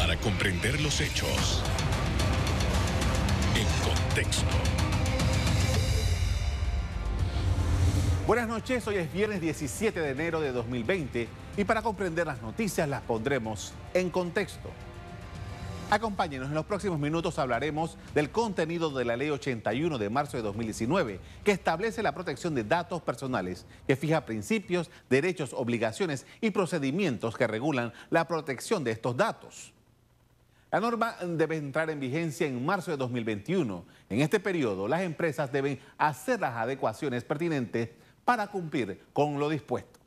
para comprender los hechos en contexto. Buenas noches, hoy es viernes 17 de enero de 2020 y para comprender las noticias las pondremos en contexto. Acompáñenos, en los próximos minutos hablaremos del contenido de la Ley 81 de marzo de 2019, que establece la protección de datos personales, que fija principios, derechos, obligaciones y procedimientos que regulan la protección de estos datos. La norma debe entrar en vigencia en marzo de 2021. En este periodo, las empresas deben hacer las adecuaciones pertinentes para cumplir con lo dispuesto.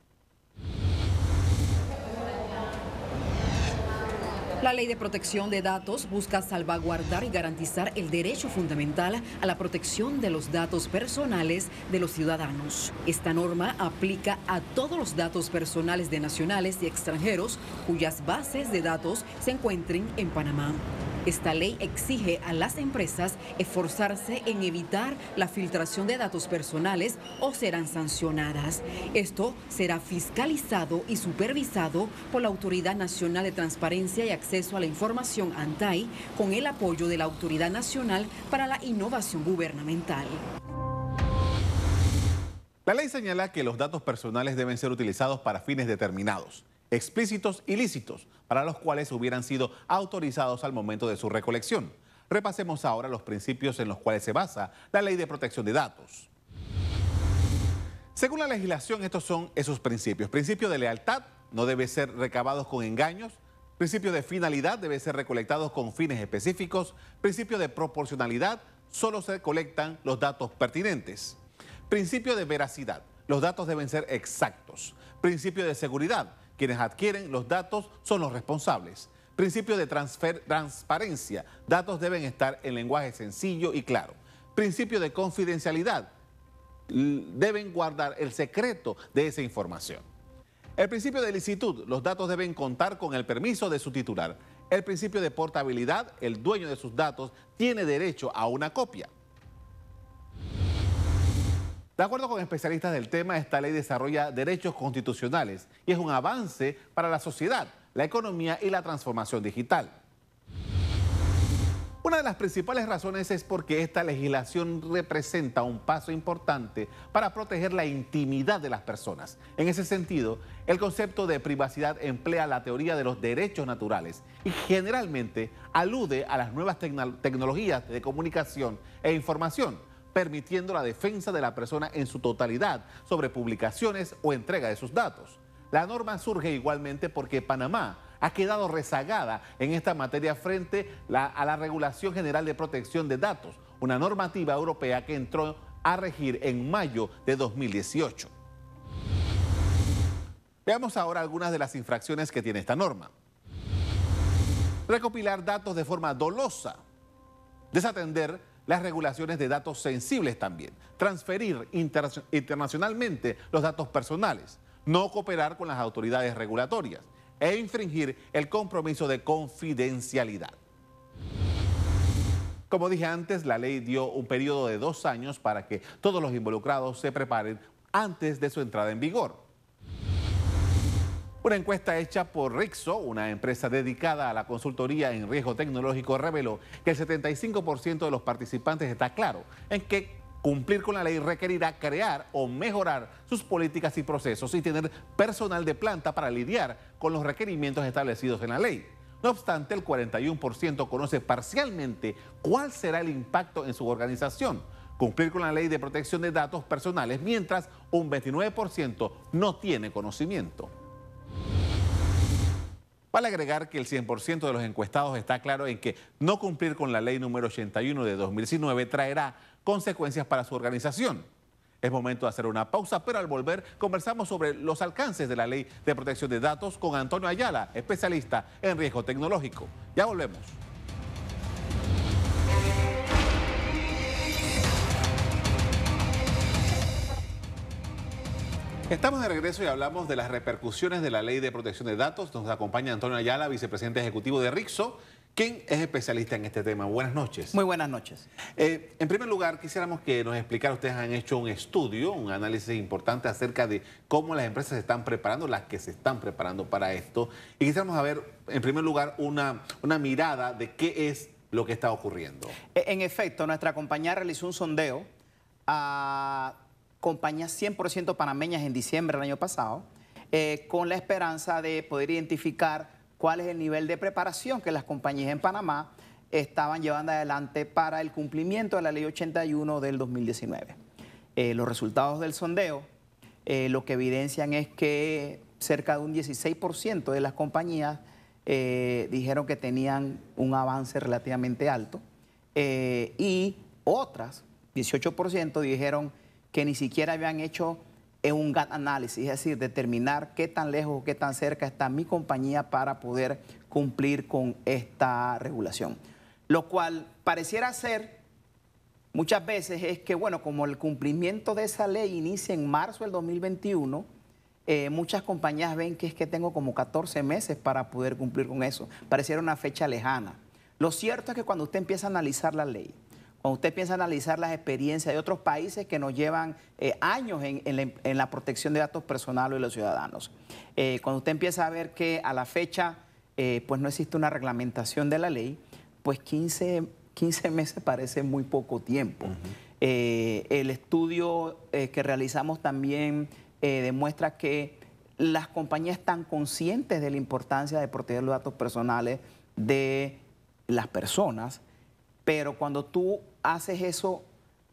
La Ley de Protección de Datos busca salvaguardar y garantizar el derecho fundamental a la protección de los datos personales de los ciudadanos. Esta norma aplica a todos los datos personales de nacionales y extranjeros cuyas bases de datos se encuentren en Panamá. Esta ley exige a las empresas esforzarse en evitar la filtración de datos personales o serán sancionadas. Esto será fiscalizado y supervisado por la Autoridad Nacional de Transparencia y Acceso a la Información, ANTAI, con el apoyo de la Autoridad Nacional para la Innovación Gubernamental. La ley señala que los datos personales deben ser utilizados para fines determinados, explícitos y lícitos, para los cuales hubieran sido autorizados al momento de su recolección. Repasemos ahora los principios en los cuales se basa la Ley de Protección de Datos. Según la legislación, estos son esos principios. Principio de lealtad, no debe ser recabados con engaños. Principio de finalidad, debe ser recolectados con fines específicos. Principio de proporcionalidad, solo se colectan los datos pertinentes. Principio de veracidad, los datos deben ser exactos. Principio de seguridad, quienes adquieren los datos son los responsables. Principio de transparencia, datos deben estar en lenguaje sencillo y claro. Principio de confidencialidad, deben guardar el secreto de esa información. El principio de licitud, los datos deben contar con el permiso de su titular. El principio de portabilidad, el dueño de sus datos tiene derecho a una copia. De acuerdo con especialistas del tema, esta ley desarrolla derechos constitucionales y es un avance para la sociedad, la economía y la transformación digital. Una de las principales razones es porque esta legislación representa un paso importante para proteger la intimidad de las personas. En ese sentido, el concepto de privacidad emplea la teoría de los derechos naturales y generalmente alude a las nuevas tecnologías de comunicación e información, permitiendo la defensa de la persona en su totalidad sobre publicaciones o entrega de sus datos. La norma surge igualmente porque Panamá ha quedado rezagada en esta materia frente a la Regulación General de Protección de Datos, una normativa europea que entró a regir en mayo de 2018. Veamos ahora algunas de las infracciones que tiene esta norma. Recopilar datos de forma dolosa, desatender las regulaciones de datos sensibles también, transferir internacionalmente los datos personales, no cooperar con las autoridades regulatorias e infringir el compromiso de confidencialidad. Como dije antes, la ley dio un periodo de 2 años para que todos los involucrados se preparen antes de su entrada en vigor. Una encuesta hecha por Rixo, una empresa dedicada a la consultoría en riesgo tecnológico, reveló que el 75% de los participantes está claro en que cumplir con la ley requerirá crear o mejorar sus políticas y procesos y tener personal de planta para lidiar con los requerimientos establecidos en la ley. No obstante, el 41% conoce parcialmente cuál será el impacto en su organización, cumplir con la ley de protección de datos personales, mientras un 29% no tiene conocimiento. Vale agregar que el 100% de los encuestados está claro en que no cumplir con la ley número 81 de 2019 traerá consecuencias para su organización. Es momento de hacer una pausa, pero al volver conversamos sobre los alcances de la ley de protección de datos con Antonio Ayala, especialista en riesgo tecnológico. Ya volvemos. Estamos de regreso y hablamos de las repercusiones de la Ley de Protección de Datos. Nos acompaña Antonio Ayala, vicepresidente ejecutivo de Rixo, ¿Quién es especialista en este tema? Buenas noches. Muy buenas noches. En primer lugar, quisiéramos que nos explicara, ustedes han hecho un estudio, un análisis importante acerca de cómo las empresas se están preparando, las que se están preparando para esto. Y quisiéramos saber, en primer lugar, una mirada de qué es lo que está ocurriendo. En efecto, nuestra compañía realizó un sondeo a compañías 100% panameñas en diciembre del año pasado, con la esperanza de poder identificar cuál es el nivel de preparación que las compañías en Panamá estaban llevando adelante para el cumplimiento de la Ley 81 del 2019. Los resultados del sondeo lo que evidencian es que cerca de un 16% de las compañías dijeron que tenían un avance relativamente alto y otras, 18%, dijeron que ni siquiera habían hecho un gap análisis, es decir, determinar qué tan lejos o qué tan cerca está mi compañía para poder cumplir con esta regulación. Lo cual pareciera ser muchas veces es que, bueno, como el cumplimiento de esa ley inicia en marzo del 2021, muchas compañías ven que es que tengo como 14 meses para poder cumplir con eso. Pareciera una fecha lejana. Lo cierto es que cuando usted empieza a analizar la ley, cuando usted empieza a analizar las experiencias de otros países que nos llevan años en la protección de datos personales de los ciudadanos, cuando usted empieza a ver que a la fecha pues no existe una reglamentación de la ley, pues 15 meses parece muy poco tiempo. El estudio que realizamos también demuestra que las compañías están conscientes de la importancia de proteger los datos personales de las personas, pero cuando tú haces eso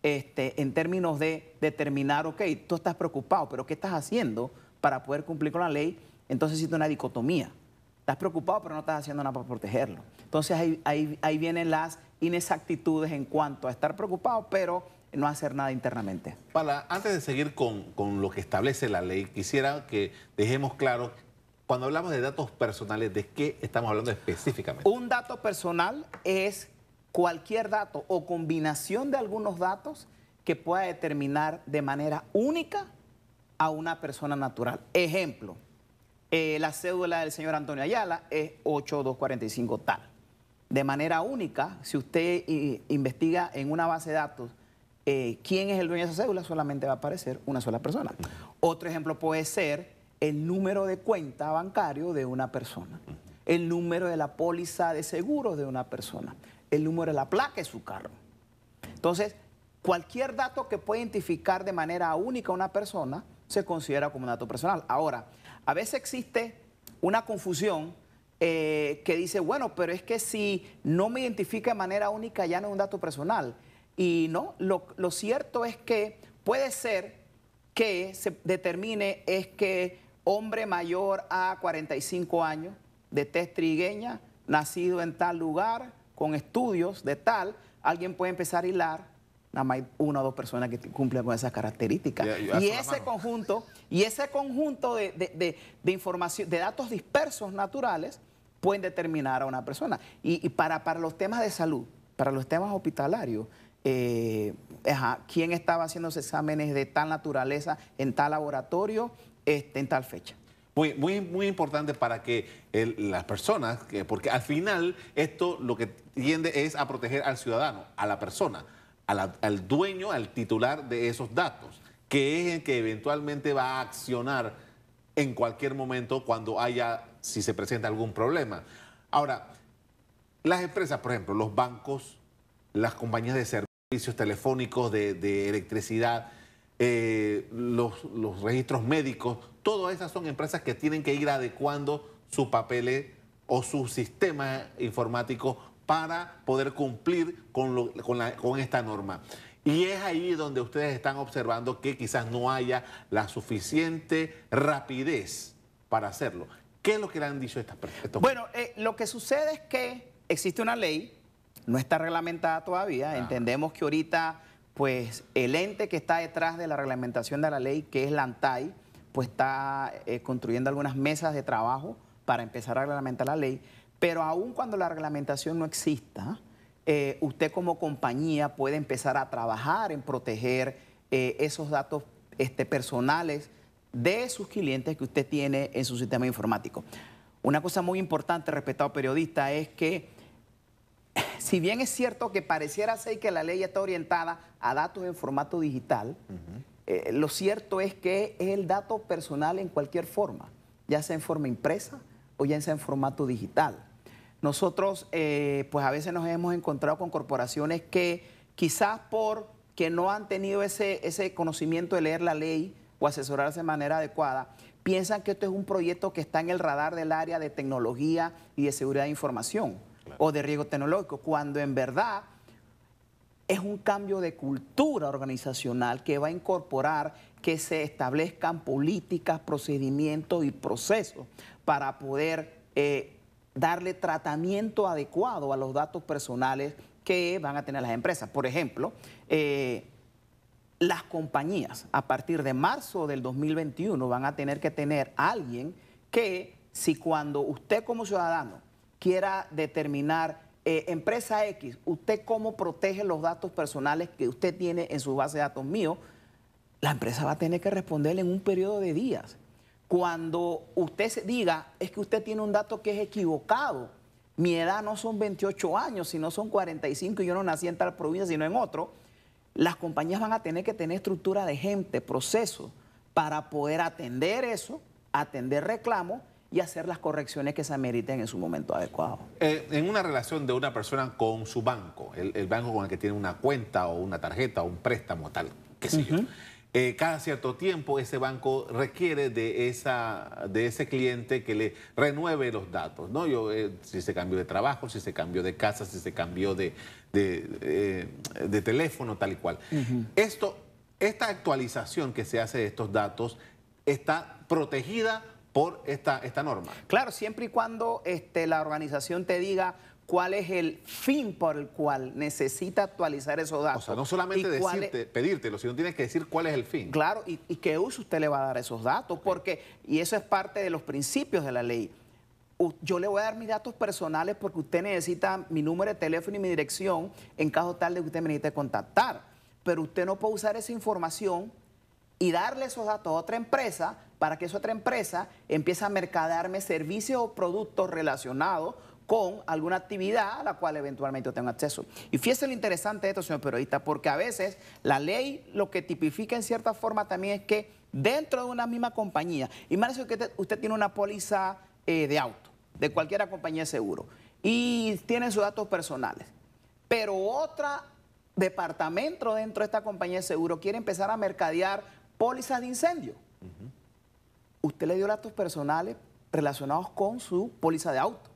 en términos de determinar, ok, tú estás preocupado, pero ¿qué estás haciendo para poder cumplir con la ley? Entonces existe una dicotomía. Estás preocupado, pero no estás haciendo nada para protegerlo. Entonces ahí vienen las inexactitudes en cuanto a estar preocupado, pero no hacer nada internamente. Antes de seguir con lo que establece la ley, quisiera que dejemos claro, cuando hablamos de datos personales, ¿de qué estamos hablando específicamente? Un dato personal es cualquier dato o combinación de algunos datos que pueda determinar de manera única a una persona natural. Ejemplo, la cédula del señor Antonio Ayala es 8245 tal. De manera única, si usted investiga en una base de datos quién es el dueño de esa cédula, solamente va a aparecer una sola persona. Otro ejemplo puede ser el número de cuenta bancario de una persona, el número de la póliza de seguros de una persona, el número de la placa de su carro. Entonces, cualquier dato que pueda identificar de manera única a una persona se considera como un dato personal. Ahora, a veces existe una confusión que dice, bueno, pero es que si no me identifica de manera única ya no es un dato personal. Y no, lo cierto es que puede ser que se determine es que hombre mayor a 45 años, de tez trigueña, nacido en tal lugar, con estudios de tal, alguien puede empezar a hilar, nada más hay una o dos personas que cumplen con esas características. Y ese conjunto de información, de datos dispersos naturales, pueden determinar a una persona. Y para los temas de salud, para los temas hospitalarios, quién estaba haciendo esos exámenes de tal naturaleza en tal laboratorio, en tal fecha. Muy importante para que las personas, porque al final esto lo que tiende es a proteger al ciudadano, a la persona, al dueño, al titular de esos datos, que es el que eventualmente va a accionar en cualquier momento cuando si se presenta algún problema. Ahora, las empresas, por ejemplo, los bancos, las compañías de servicios telefónicos, de electricidad, los registros médicos, todas esas son empresas que tienen que ir adecuando su papeles o su sistema informático para poder cumplir con esta norma. Y es ahí donde ustedes están observando que quizás no haya la suficiente rapidez para hacerlo. ¿Qué es lo que le han dicho estas personas? Bueno, lo que sucede es que existe una ley, no está reglamentada todavía. Entendemos que ahorita, pues, el ente que está detrás de la reglamentación de la ley, que es la ANTAI, pues está construyendo algunas mesas de trabajo para empezar a reglamentar la ley. Pero aún cuando la reglamentación no exista, usted como compañía puede empezar a trabajar en proteger esos datos personales de sus clientes que usted tiene en su sistema informático. Una cosa muy importante, respetado periodista, es que si bien es cierto que pareciera ser que la ley está orientada a datos en formato digital, lo cierto es que es el dato personal en cualquier forma, ya sea en forma impresa o ya sea en formato digital. Nosotros, pues a veces nos hemos encontrado con corporaciones que quizás porque no han tenido ese conocimiento de leer la ley o asesorarse de manera adecuada, piensan que esto es un proyecto que está en el radar del área de tecnología y de seguridad de información, claro, o de riesgo tecnológico, cuando en verdad es un cambio de cultura organizacional que va a incorporar que se establezcan políticas, procedimientos y procesos para poder darle tratamiento adecuado a los datos personales que van a tener las empresas. Por ejemplo, las compañías a partir de marzo del 2021 van a tener que tener a alguien que, si cuando usted como ciudadano quiera determinar empresa X, usted cómo protege los datos personales que usted tiene en su base de datos mío, la empresa va a tener que responderle en un periodo de días. Cuando usted se diga, es que usted tiene un dato que es equivocado, mi edad no son 28 años, sino son 45 y yo no nací en tal provincia, sino en otro, las compañías van a tener que tener estructura de gente, procesos, para poder atender eso, atender reclamos y hacer las correcciones que se ameriten en su momento adecuado. En una relación de una persona con su banco, el banco con el que tiene una cuenta o una tarjeta o un préstamo, tal, qué sé yo, cada cierto tiempo ese banco requiere de ese cliente que le renueve los datos, ¿no? Si se cambió de trabajo, si se cambió de casa, si se cambió de teléfono, tal y cual. Esta actualización que se hace de estos datos está protegida por esta norma. Claro, siempre y cuando la organización te diga cuál es el fin por el cual necesita actualizar esos datos. O sea, no solamente pedírtelo, sino tienes que decir cuál es el fin. Claro, y qué uso usted le va a dar a esos datos, porque, y eso es parte de los principios de la ley. Yo le voy a dar mis datos personales porque usted necesita mi número de teléfono y mi dirección en caso tal de que usted me necesite contactar. Pero usted no puede usar esa información y darle esos datos a otra empresa para que esa otra empresa empiece a mercadearme servicios o productos relacionados con alguna actividad a la cual eventualmente yo tengo acceso. Y fíjese lo interesante de esto, señor periodista, porque a veces la ley lo que tipifica en cierta forma también es que dentro de una misma compañía, imagínese que usted tiene una póliza de auto, de cualquier compañía de seguro, y tiene sus datos personales, pero otro departamento dentro de esta compañía de seguro quiere empezar a mercadear pólizas de incendio. Usted le dio datos personales relacionados con su póliza de auto.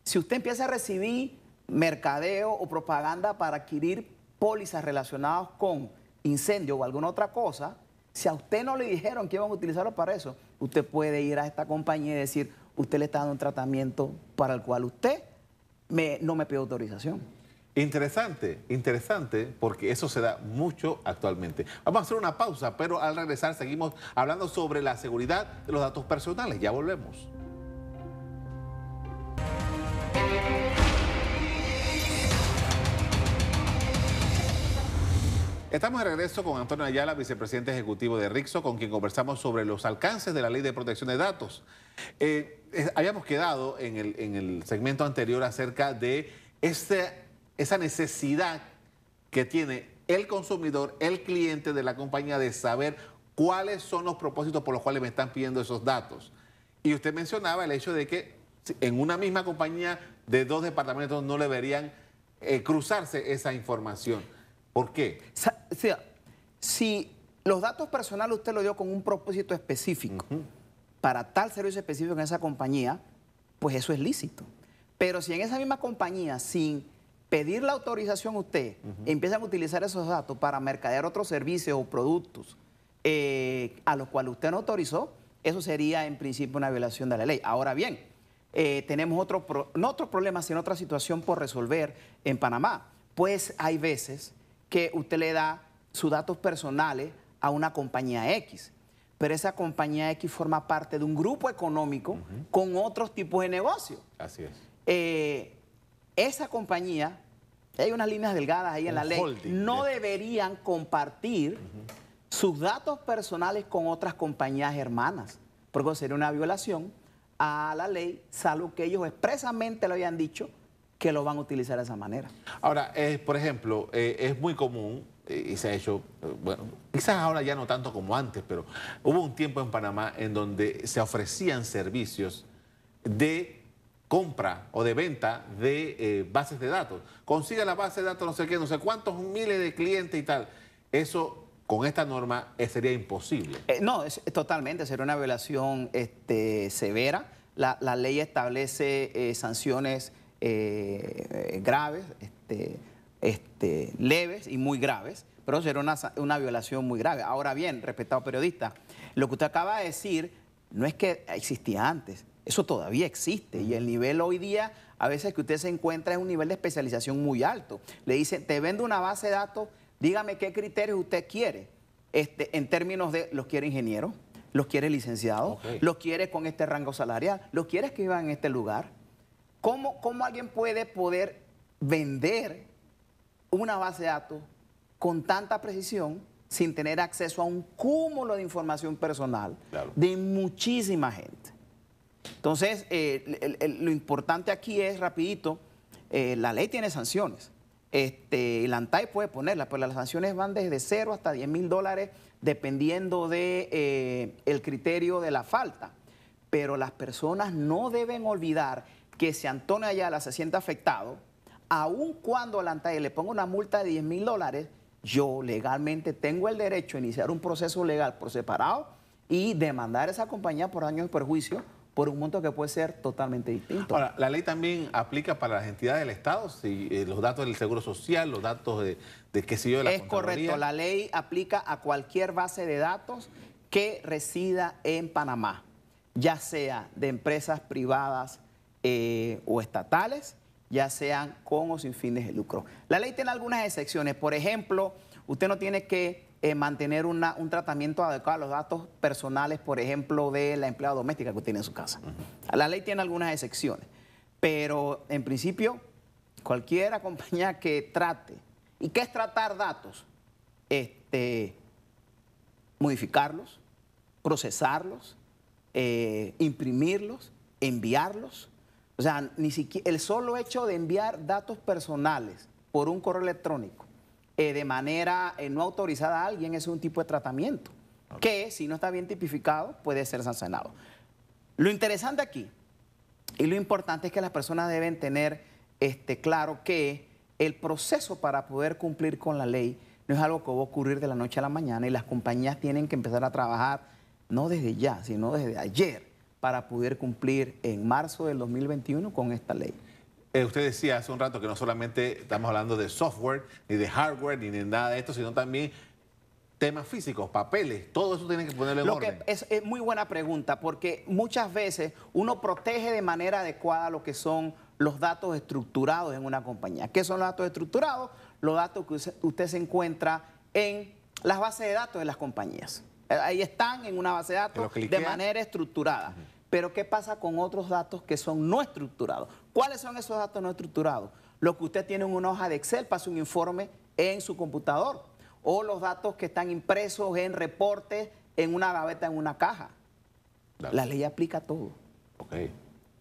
Si usted empieza a recibir mercadeo o propaganda para adquirir pólizas relacionadas con incendio o alguna otra cosa, si a usted no le dijeron que iban a utilizarlo para eso, usted puede ir a esta compañía y decir, usted le está dando un tratamiento para el cual usted no me pidió autorización. Interesante, interesante, porque eso se da mucho actualmente. Vamos a hacer una pausa, pero al regresar seguimos hablando sobre la seguridad de los datos personales. Ya volvemos. Estamos de regreso con Antonio Ayala, vicepresidente ejecutivo de Rixo, con quien conversamos sobre los alcances de la Ley de Protección de Datos. Habíamos quedado en el segmento anterior acerca de esa necesidad que tiene el consumidor, el cliente de la compañía de saber cuáles son los propósitos por los cuales me están pidiendo esos datos. Y usted mencionaba el hecho de que en una misma compañía de dos departamentos no deberían cruzarse esa información. ¿Por qué? Si los datos personales usted lo dio con un propósito específico para tal servicio específico en esa compañía, pues eso es lícito. Pero si en esa misma compañía, sin pedir la autorización a usted, empiezan a utilizar esos datos para mercadear otros servicios o productos a los cuales usted no autorizó, eso sería en principio una violación de la ley. Ahora bien, tenemos no otro problema, sino otra situación por resolver en Panamá. Pues hay veces que usted le da sus datos personales a una compañía X, pero esa compañía X forma parte de un grupo económico con otros tipos de negocios. Así es. Esa compañía, hay unas líneas delgadas ahí en la ley, no deberían compartir sus datos personales con otras compañías hermanas, porque sería una violación a la ley, salvo que ellos expresamente lo hayan dicho que lo van a utilizar de esa manera. Ahora, por ejemplo, es muy común y se ha hecho, bueno, quizás ahora ya no tanto como antes, pero hubo un tiempo en Panamá en donde se ofrecían servicios de compra o de venta de bases de datos. Consiga la base de datos, no sé qué, no sé cuántos miles de clientes y tal. Eso, con esta norma, sería imposible. No, totalmente, sería una violación severa. La ley establece sanciones graves, leves y muy graves, pero será una violación muy grave. Ahora bien, respetado periodista, lo que usted acaba de decir no es que existía antes, eso todavía existe y el nivel hoy día, a veces que usted se encuentra es un nivel de especialización muy alto. Le dicen, te vendo una base de datos, dígame qué criterios usted quiere, en términos de, ¿los quiere ingeniero? ¿Los quiere licenciado? ¿Los quiere con este rango salarial? ¿Los quiere que vivan en este lugar? ¿Cómo alguien puede poder vender una base de datos con tanta precisión sin tener acceso a un cúmulo de información personal de muchísima gente? Entonces, lo importante aquí es, rapidito, la ley tiene sanciones. La ANTAI puede ponerlas, pero las sanciones van desde 0 hasta $10,000 dependiendo de, el criterio de la falta. Pero las personas no deben olvidar que si Antonio Ayala se siente afectado, aun cuando la ANTAI le ponga una multa de $10,000, yo legalmente tengo el derecho a iniciar un proceso legal por separado y demandar a esa compañía por daños y perjuicios por un monto que puede ser totalmente distinto. Ahora, la ley también aplica para las entidades del Estado, si, los datos del Seguro Social, los datos de qué sé yo, de la Contraloría. Es correcto, la ley aplica a cualquier base de datos que resida en Panamá, ya sea de empresas privadas o estatales, ya sean con o sin fines de lucro. La ley tiene algunas excepciones, por ejemplo, usted no tiene que mantener un tratamiento adecuado a los datos personales, por ejemplo, de la empleada doméstica que usted tiene en su casa. La ley tiene algunas excepciones, pero en principio, cualquier compañía que trate, ¿y qué es tratar datos? Modificarlos, procesarlos, imprimirlos, enviarlos. O sea, ni siquiera el solo hecho de enviar datos personales por un correo electrónico de manera no autorizada a alguien es un tipo de tratamiento que, si no está bien tipificado, puede ser sancionado. Lo interesante aquí y lo importante es que las personas deben tener claro que el proceso para poder cumplir con la ley no es algo que va a ocurrir de la noche a la mañana y las compañías tienen que empezar a trabajar no desde ya, sino desde ayer para poder cumplir en marzo del 2021 con esta ley. Usted decía hace un rato que no solamente estamos hablando de software, ni de hardware, ni de nada de esto, sino también temas físicos, papeles, todo eso tiene que ponerlo en orden. Es muy buena pregunta, porque muchas veces uno protege de manera adecuada lo que son los datos estructurados en una compañía. ¿Qué son los datos estructurados? Los datos que usted se encuentra en las bases de datos de las compañías. Ahí están en una base de datos de manera estructurada. Pero ¿qué pasa con otros datos que son no estructurados? ¿Cuáles son esos datos no estructurados? Lo que usted tiene en una hoja de Excel para hacer un informe en su computador. O los datos que están impresos en reportes en una gaveta, en una caja. Claro. La ley aplica todo.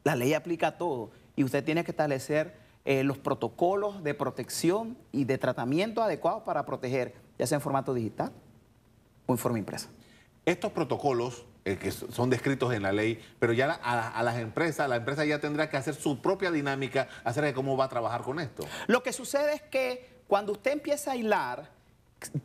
La ley aplica todo. Y usted tiene que establecer los protocolos de protección y de tratamiento adecuados para proteger, ya sea en formato digital o en forma impresa. Estos protocolos que son descritos en la ley, pero ya a las empresas, la empresa ya tendrá que hacer su propia dinámica acerca de cómo va a trabajar con esto. Lo que sucede es que cuando usted empieza a hilar,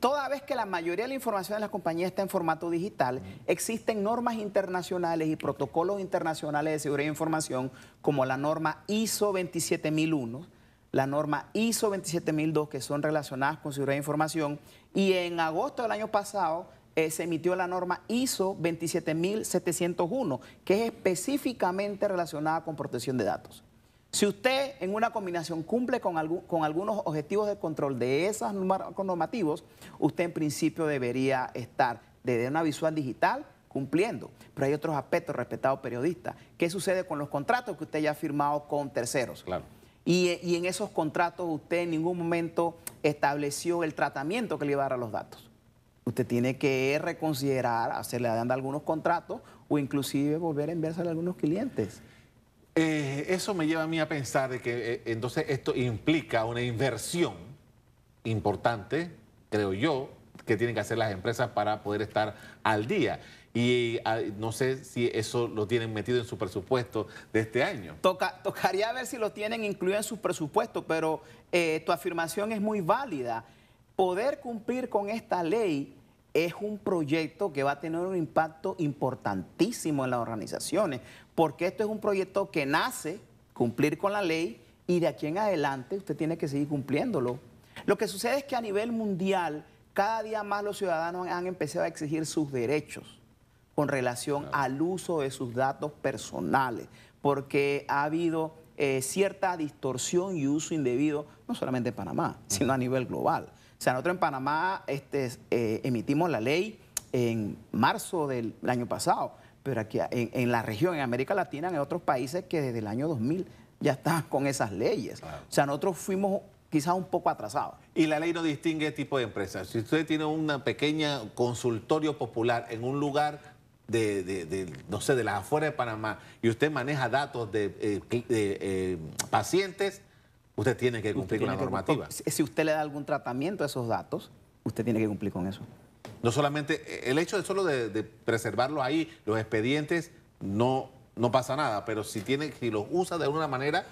toda vez que la mayoría de la información de las compañías está en formato digital, existen normas internacionales y protocolos internacionales de seguridad de información como la norma ISO 27001, la norma ISO 27002 que son relacionadas con seguridad de información, y en agosto del año pasado se emitió la norma ISO 27701, que es específicamente relacionada con protección de datos. Si usted en una combinación cumple con algunos objetivos de control de esos normativos, usted en principio debería estar desde una visual digital cumpliendo. Pero hay otros aspectos, respetado periodista. ¿Qué sucede con los contratos que usted ya ha firmado con terceros? Claro. Y en esos contratos usted en ningún momento estableció el tratamiento que le iba a dar a los datos. Usted tiene que reconsiderar, hacerle a algunos contratos o inclusive volver a enviárselo a algunos clientes. Eso me lleva a mí a pensar de que entonces esto implica una inversión importante, creo yo, que tienen que hacer las empresas para poder estar al día. Y no sé si eso lo tienen metido en su presupuesto de este año. Tocaría ver si lo tienen incluido en su presupuesto, pero tu afirmación es muy válida. Poder cumplir con esta ley es un proyecto que va a tener un impacto importantísimo en las organizaciones, porque esto es un proyecto que nace cumplir con la ley y de aquí en adelante usted tiene que seguir cumpliéndolo. Lo que sucede es que a nivel mundial, cada día más los ciudadanos han empezado a exigir sus derechos con relación al uso de sus datos personales, porque ha habido cierta distorsión y uso indebido, no solamente en Panamá, sino a nivel global. O sea, nosotros en Panamá emitimos la ley en marzo del año pasado, pero aquí en la región, en América Latina, en otros países que desde el año 2000 ya están con esas leyes. Claro. O sea, nosotros fuimos quizás un poco atrasados. Y la ley no distingue tipo de empresas. Si usted tiene una pequeña consultorio popular en un lugar no sé, de las afueras de Panamá y usted maneja datos de pacientes, usted tiene que cumplir con la normativa. Si usted le da algún tratamiento a esos datos, usted tiene que cumplir con eso. No solamente, el hecho de solo de preservarlos ahí, los expedientes, no pasa nada, pero si los usa de alguna manera...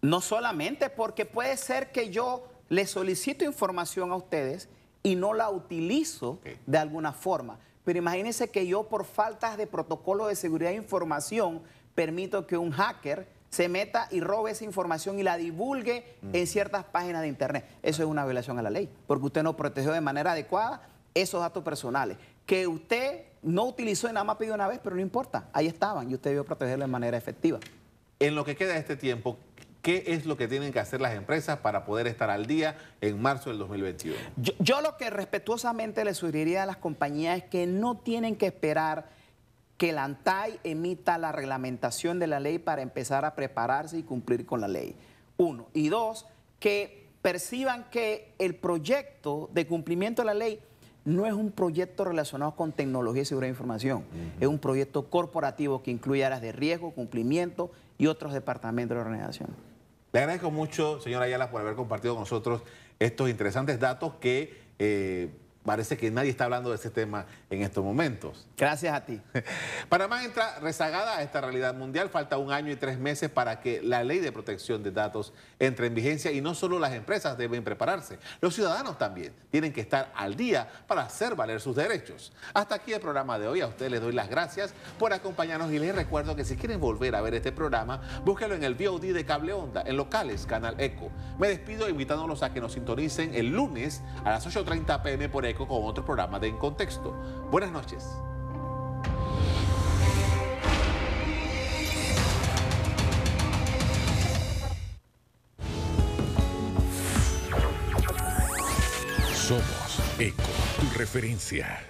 No solamente, porque puede ser que yo le solicito información a ustedes y no la utilizo de alguna forma. Pero imagínense que yo, por faltas de protocolo de seguridad de información, permito que un hacker se meta y robe esa información y la divulgue en ciertas páginas de internet. Eso es una violación a la ley, porque usted no protegió de manera adecuada esos datos personales, que usted no utilizó y nada más pidió una vez, pero no importa, ahí estaban y usted debió protegerlos de manera efectiva. En lo que queda de este tiempo, ¿qué es lo que tienen que hacer las empresas para poder estar al día en marzo del 2021? Yo lo que respetuosamente le sugeriría a las compañías es que no tienen que esperar que la ANTAI emita la reglamentación de la ley para empezar a prepararse y cumplir con la ley. Uno. Y dos, que perciban que el proyecto de cumplimiento de la ley no es un proyecto relacionado con tecnología y seguridad de información. Es un proyecto corporativo que incluye áreas de riesgo, cumplimiento y otros departamentos de la organización. Le agradezco mucho, señora Ayala, por haber compartido con nosotros estos interesantes datos que parece que nadie está hablando de ese tema en estos momentos. Gracias a ti. Panamá entra rezagada a esta realidad mundial. Falta 1 año y 3 meses para que la ley de protección de datos entre en vigencia y no solo las empresas deben prepararse. Los ciudadanos también tienen que estar al día para hacer valer sus derechos. Hasta aquí el programa de hoy. A ustedes les doy las gracias por acompañarnos y les recuerdo que si quieren volver a ver este programa, búsquelo en el VOD de Cable Onda, en locales, Canal Eco. Me despido invitándolos a que nos sintonicen el lunes a las 8:30 p.m. por Eco con otro programa de En Contexto. Buenas noches. Somos Eco, tu referencia.